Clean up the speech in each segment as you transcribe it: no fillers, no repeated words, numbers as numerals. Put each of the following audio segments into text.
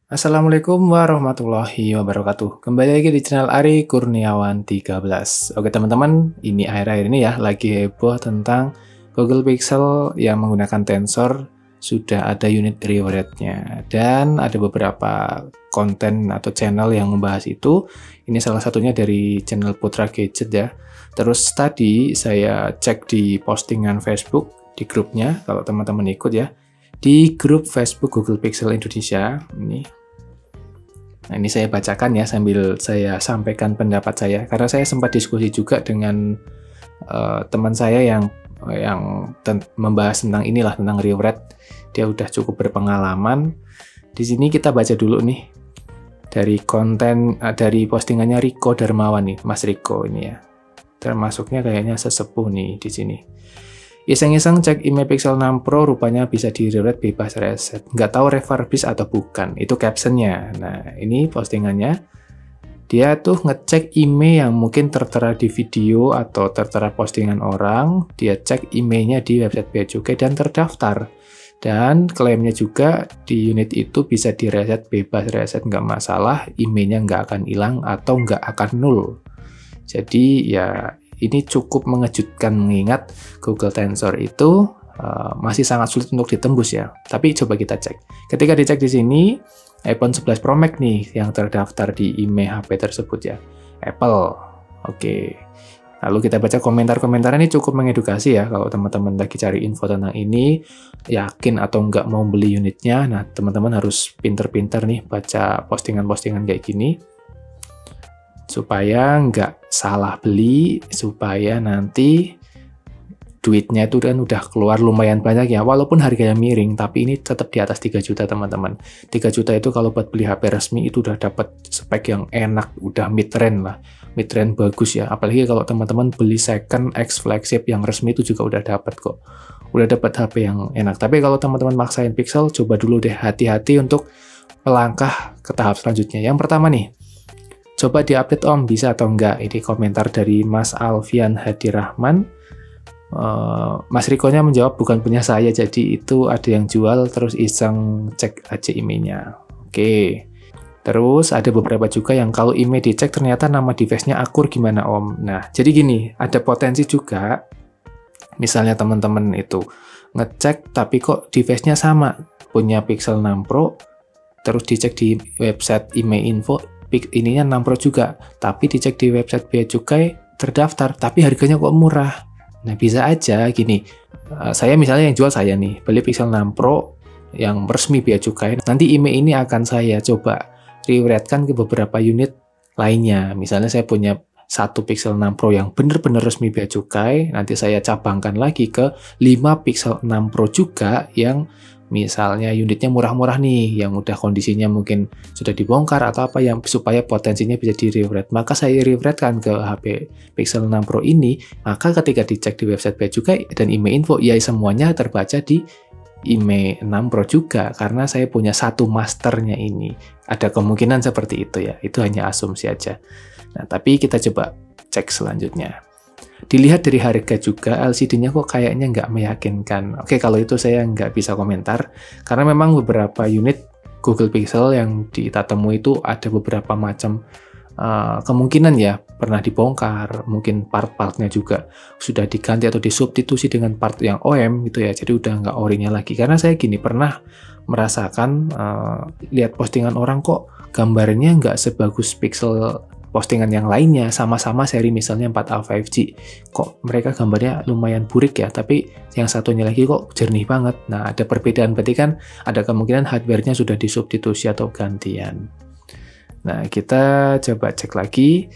Assalamualaikum warahmatullahi wabarakatuh. Kembali lagi di channel Ari Kurniawan 13. Oke teman-teman, ini akhir-akhir ini ya lagi heboh tentang Google Pixel yang menggunakan Tensor sudah ada unit reward-nya. Dan ada beberapa konten atau channel yang membahas itu. Ini salah satunya dari channel Putra Gadget ya. Terus tadi saya cek di postingan Facebook di grupnya, kalau teman-teman ikut ya. Di grup Facebook Google Pixel Indonesia, ini saya bacakan ya sambil saya sampaikan pendapat saya, karena saya sempat diskusi juga dengan teman saya yang membahas tentang inilah, tentang reward. Dia udah cukup berpengalaman. Di sini kita baca dulu nih dari konten dari postingannya Riko Darmawan nih, Mas Riko ini ya. Termasuknya kayaknya sesepuh nih di sini. Iseng-iseng cek IMEI Pixel 6 Pro rupanya bisa di-reward bebas reset. Nggak tahu refurbish atau bukan. Itu captionnya. Nah, ini postingannya. Dia tuh ngecek IMEI yang mungkin tertera di video atau tertera postingan orang. Dia cek IMEI-nya di website Bea Cukai dan terdaftar. Dan klaimnya juga di unit itu bisa di-reset bebas reset, nggak masalah. IMEI-nya nggak akan hilang atau nggak akan nol. Jadi ya ini cukup mengejutkan mengingat Google Tensor itu masih sangat sulit untuk ditembus ya. Tapi coba kita cek. Ketika dicek di sini, iPhone 11 Pro Max nih yang terdaftar di IMEI HP tersebut ya. Apple. Oke. Lalu kita baca komentar-komentar, ini cukup mengedukasi ya. Kalau teman-teman lagi cari info tentang ini, yakin atau nggak mau beli unitnya, nah teman-teman harus pinter-pinter nih baca postingan-postingan kayak gini. Supaya nggak salah beli, supaya nanti duitnya itu kan udah keluar lumayan banyak ya, walaupun harganya miring, tapi ini tetap di atas 3 juta teman-teman. 3 juta itu kalau buat beli HP resmi itu udah dapat spek yang enak, udah mid-range lah, mid-range bagus ya, apalagi kalau teman-teman beli second X flagship yang resmi itu juga udah dapat kok, udah dapat HP yang enak. Tapi kalau teman-teman maksain Pixel, coba dulu deh hati-hati untuk melangkah ke tahap selanjutnya. Yang pertama nih, coba diupdate Om, bisa atau enggak? Ini komentar dari Mas Alfian Hadirahman. Mas Rikonya menjawab bukan punya saya, jadi itu ada yang jual, terus iseng cek aja IMEI-nya. Oke. Terus ada beberapa juga yang kalau IMEI dicek ternyata nama device-nya akur, gimana Om? Nah, jadi gini, ada potensi juga, misalnya teman-teman itu ngecek tapi kok device-nya sama, punya Pixel 6 Pro, terus dicek di website IMEI Info, ininya 6 Pro juga, tapi dicek di website Bea Cukai terdaftar, tapi harganya kok murah. Nah, bisa aja gini, saya misalnya yang jual saya nih, beli Pixel 6 Pro yang resmi Bea Cukai, nanti IMEI ini akan saya coba rewardkan ke beberapa unit lainnya. Misalnya saya punya satu Pixel 6 Pro yang benar-benar resmi Bea Cukai, nanti saya cabangkan lagi ke 5 Pixel 6 Pro juga yang misalnya unitnya murah-murah nih, yang udah kondisinya mungkin sudah dibongkar atau apa, yang supaya potensinya bisa di-reward. Maka saya rewardkan ke HP Pixel 6 Pro ini, maka ketika dicek di website Bea Cukai dan IMEI Info, ya semuanya terbaca di IMEI 6 Pro juga, karena saya punya satu masternya ini. Ada kemungkinan seperti itu ya, itu hanya asumsi aja. Nah, tapi kita coba cek selanjutnya. Dilihat dari harga juga, LCD-nya kok kayaknya nggak meyakinkan. Oke, kalau itu saya nggak bisa komentar, karena memang beberapa unit Google Pixel yang kita temui itu ada beberapa macam kemungkinan ya, pernah dibongkar, mungkin part-partnya juga sudah diganti atau disubstitusi dengan part yang OEM gitu ya, jadi udah nggak orinya lagi. Karena saya gini, pernah merasakan lihat postingan orang kok gambarnya nggak sebagus Pixel postingan yang lainnya, sama-sama seri misalnya 4A 5G, kok mereka gambarnya lumayan burik ya, tapi yang satunya lagi kok jernih banget. Nah, ada perbedaan, berarti kan ada kemungkinan hardware-nya sudah disubstitusi atau gantian. Nah, kita coba cek lagi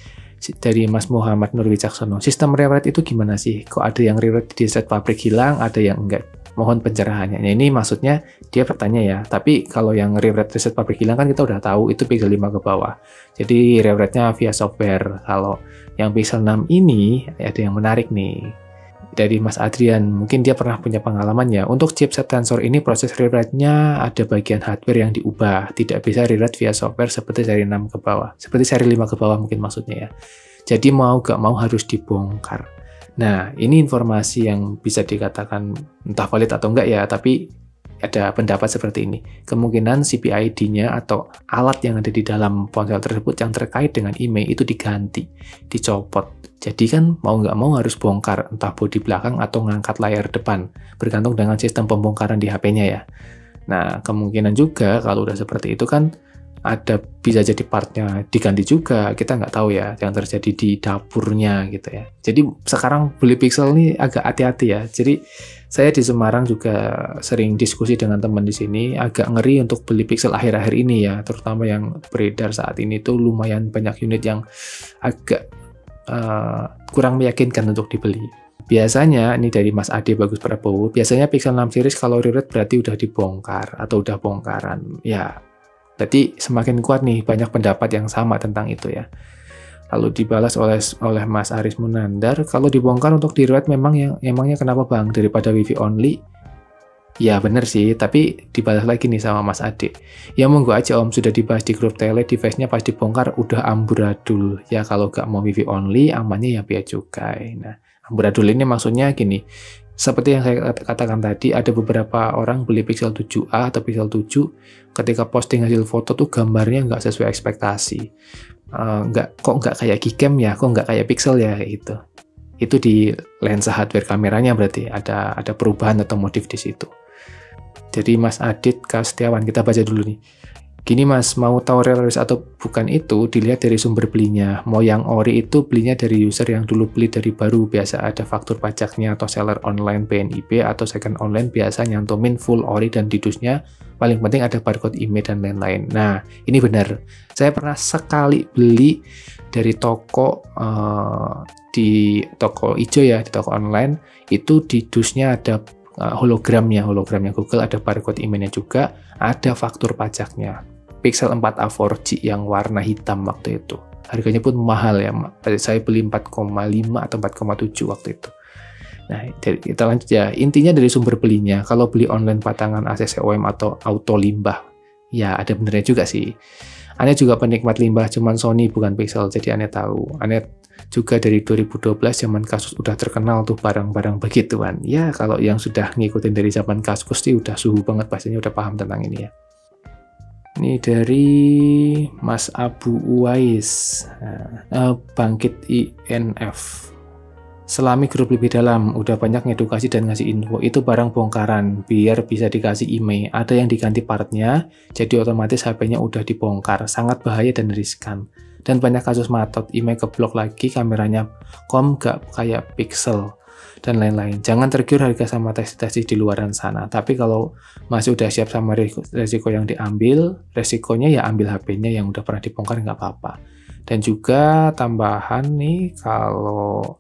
dari Mas Muhammad Nur Wicaksono. Sistem reward itu gimana sih? Kok ada yang reward di set pabrik hilang, ada yang enggak? Mohon pencerahannya. Nah, ini maksudnya dia bertanya ya, tapi kalau yang reward reset pabrik hilang kan kita udah tahu itu Pixel 5 ke bawah. Jadi rewardnya via software. Kalau yang Pixel 6 ini ada yang menarik nih. Dari Mas Adrian, mungkin dia pernah punya pengalaman ya. Untuk chipset Tensor ini proses rewrite-nya ada bagian hardware yang diubah. Tidak bisa rewrite via software seperti seri 6 ke bawah. Seperti seri 5 ke bawah mungkin maksudnya ya. Jadi mau gak mau harus dibongkar. Nah, ini informasi yang bisa dikatakan entah valid atau enggak ya, tapi ada pendapat seperti ini. Kemungkinan CPID-nya atau alat yang ada di dalam ponsel tersebut yang terkait dengan IMEI itu diganti, dicopot. Jadi kan mau nggak mau harus bongkar, entah bodi belakang atau ngangkat layar depan, bergantung dengan sistem pembongkaran di HP-nya ya. Nah, kemungkinan juga kalau udah seperti itu kan ada bisa jadi partnya diganti juga, kita nggak tahu ya yang terjadi di dapurnya gitu ya. Jadi sekarang beli Pixel ini agak hati-hati ya. Jadi saya di Semarang juga sering diskusi dengan teman di sini, agak ngeri untuk beli Pixel akhir-akhir ini ya, terutama yang beredar saat ini tuh lumayan banyak unit yang agak kurang meyakinkan untuk dibeli. Biasanya, ini dari Mas Ade Bagus Prabowo, biasanya Pixel 6 series kalau re-rate berarti udah dibongkar atau udah bongkaran. Ya, berarti semakin kuat nih, banyak pendapat yang sama tentang itu ya. Lalu dibalas oleh Mas Aris Munandar, kalau dibongkar untuk di-rate emangnya kenapa Bang? Daripada Wi-Fi only? Ya bener sih, tapi dibalas lagi nih sama Mas Ade. Ya monggo aja Om, sudah dibahas di grup tele, device-nya pas dibongkar udah amburadul. Ya kalau nggak mau Wi-Fi only, amannya ya bea cukai. Nah, amburadul ini maksudnya gini, seperti yang saya katakan tadi, ada beberapa orang beli Pixel 7a atau Pixel 7, ketika posting hasil foto tuh gambarnya nggak sesuai ekspektasi. Kok nggak kayak Gcam ya, kok nggak kayak Pixel ya, gitu. Itu di lensa hardware kameranya berarti ada perubahan atau modif di situ. Jadi Mas Adit Kastiawan, kita baca dulu nih. Gini Mas, mau tahu real atau bukan itu dilihat dari sumber belinya. Mau yang ori itu belinya dari user yang dulu beli dari baru, biasa ada faktur pajaknya, atau seller online PNIB atau second online biasa nyantumin full ori dan didusnya. Paling penting ada barcode IMEI dan lain-lain. Nah, ini benar. Saya pernah sekali beli dari toko di toko hijau ya, di toko online, itu di dusnya ada hologramnya Google, ada barcode IMEI-nya juga, ada faktur pajaknya. Pixel 4a 4G yang warna hitam waktu itu. Harganya pun mahal ya, saya beli 4,5 atau 4,7 waktu itu. Nah, kita lanjut ya. Intinya dari sumber belinya, kalau beli online patangan ACC OEM atau auto limbah, ya ada benernya juga sih. Ane juga penikmat limbah, cuman Sony bukan Pixel, jadi Ane tahu. Ane juga dari 2012 zaman Kasus udah terkenal tuh barang-barang begituan. Ya kalau yang sudah ngikutin dari zaman Kasus sih udah suhu banget, pastinya udah paham tentang ini ya. Ini dari Mas Abu Uwais, Bangkit INF. Selami grup lebih dalam, udah banyak ngedukasi dan ngasih info, itu barang bongkaran, biar bisa dikasih IMEI. Ada yang diganti partnya, jadi otomatis HP-nya udah dibongkar, sangat bahaya dan riskan. Dan banyak kasus matot, IMEI keblok lagi, kameranya gak kayak Pixel, dan lain-lain. Jangan tergiur harga sama tekstil di luaran sana, tapi kalau masih udah siap sama resiko yang diambil, resikonya ya ambil HP-nya yang udah pernah dibongkar nggak apa-apa. Dan juga tambahan nih, kalau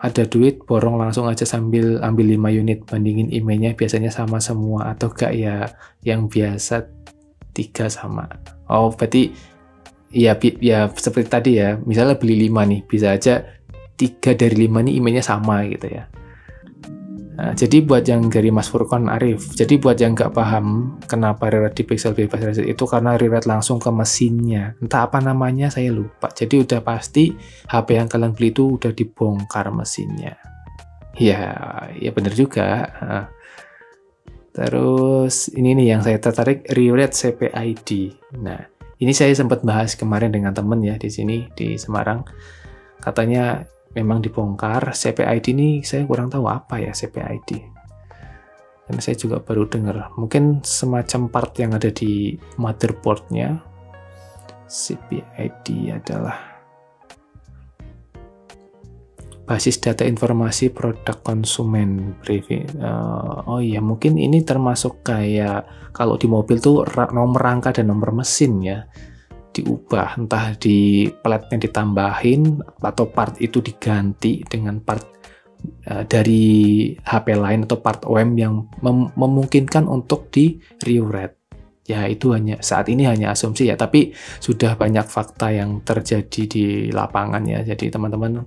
ada duit, borong langsung aja sambil ambil 5 unit, bandingin IMEI-nya biasanya sama semua, atau gak ya yang biasa 3 sama. Oh, berarti ya seperti tadi ya, misalnya beli 5 nih, bisa aja 3 dari 5 nih IMEI-nya sama gitu ya. Nah, jadi buat yang dari Mas Furkon Arif, jadi buat yang nggak paham kenapa re-rate di Pixel bebas reset itu karena re-rate langsung ke mesinnya. Entah apa namanya, saya lupa. Jadi udah pasti HP yang kalian beli itu udah dibongkar mesinnya. Ya bener juga. Terus ini nih yang saya tertarik, re-rate CPID. Nah, ini saya sempat bahas kemarin dengan temen ya di sini di Semarang. Katanya memang dibongkar. CPID ini saya kurang tahu apa ya CPID. Karena saya juga baru dengar. Mungkin semacam part yang ada di motherboardnya. CPID adalah basis data informasi produk konsumen. Oh iya, mungkin ini termasuk kayak kalau di mobil tuh nomor rangka dan nomor mesin ya. Diubah, entah di platnya ditambahin atau part itu diganti dengan part dari HP lain atau part OEM yang memungkinkan untuk di re-rate. Ya itu saat ini hanya asumsi ya, tapi sudah banyak fakta yang terjadi di lapangan ya. Jadi teman-teman,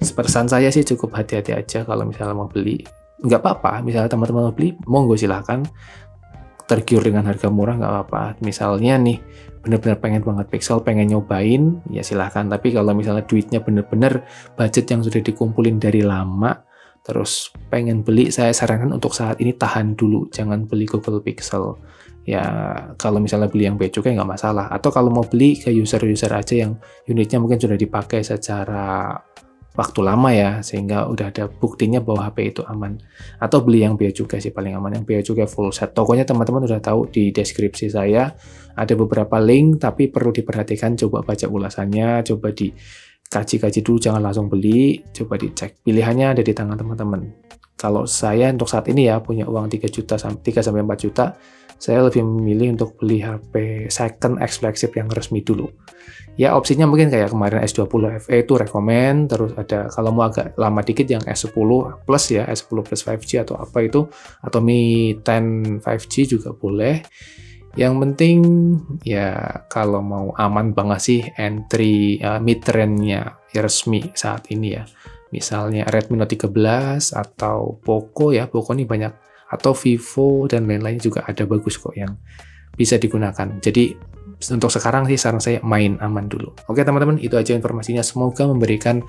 pesan saya sih cukup hati-hati aja kalau misalnya mau beli. Nggak apa-apa, misalnya teman-teman mau beli, monggo silahkan. Tergiur dengan harga murah nggak apa-apa. Misalnya nih, bener-bener pengen banget Pixel, pengen nyobain, ya silahkan. Tapi kalau misalnya duitnya bener-bener budget yang sudah dikumpulin dari lama, terus pengen beli, saya sarankan untuk saat ini tahan dulu, jangan beli Google Pixel. Ya kalau misalnya beli yang bea cukai nggak masalah, atau kalau mau beli ke user-user aja yang unitnya mungkin sudah dipakai secara waktu lama ya, sehingga udah ada buktinya bahwa HP itu aman. Atau beli yang bea cukai sih paling aman, yang bea cukai full set. Tokonya teman-teman udah tahu di deskripsi saya, ada beberapa link, tapi perlu diperhatikan, coba baca ulasannya, coba dikaji-kaji dulu, jangan langsung beli, coba dicek. Pilihannya ada di tangan teman-teman. Kalau saya untuk saat ini ya, punya uang 3 juta, 3-4 juta, saya lebih memilih untuk beli HP second X flagship yang resmi dulu. Ya opsinya mungkin kayak kemarin S20 FE itu rekomen, terus ada kalau mau agak lama dikit yang S10 Plus ya, S10 Plus 5G atau apa itu, atau Mi 10 5G juga boleh. Yang penting ya kalau mau aman banget sih entry mid-range-nya ya resmi saat ini ya. Misalnya Redmi Note 13 atau Poco ya, Poco ini banyak, atau Vivo dan lain-lain juga ada bagus kok yang bisa digunakan. Jadi untuk sekarang sih saran saya main aman dulu. Oke teman-teman, itu aja informasinya. Semoga memberikan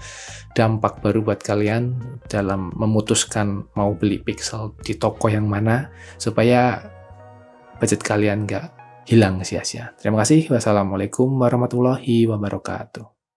dampak baru buat kalian dalam memutuskan mau beli Pixel di toko yang mana, supaya budget kalian nggak hilang sia-sia. Terima kasih. Wassalamualaikum warahmatullahi wabarakatuh.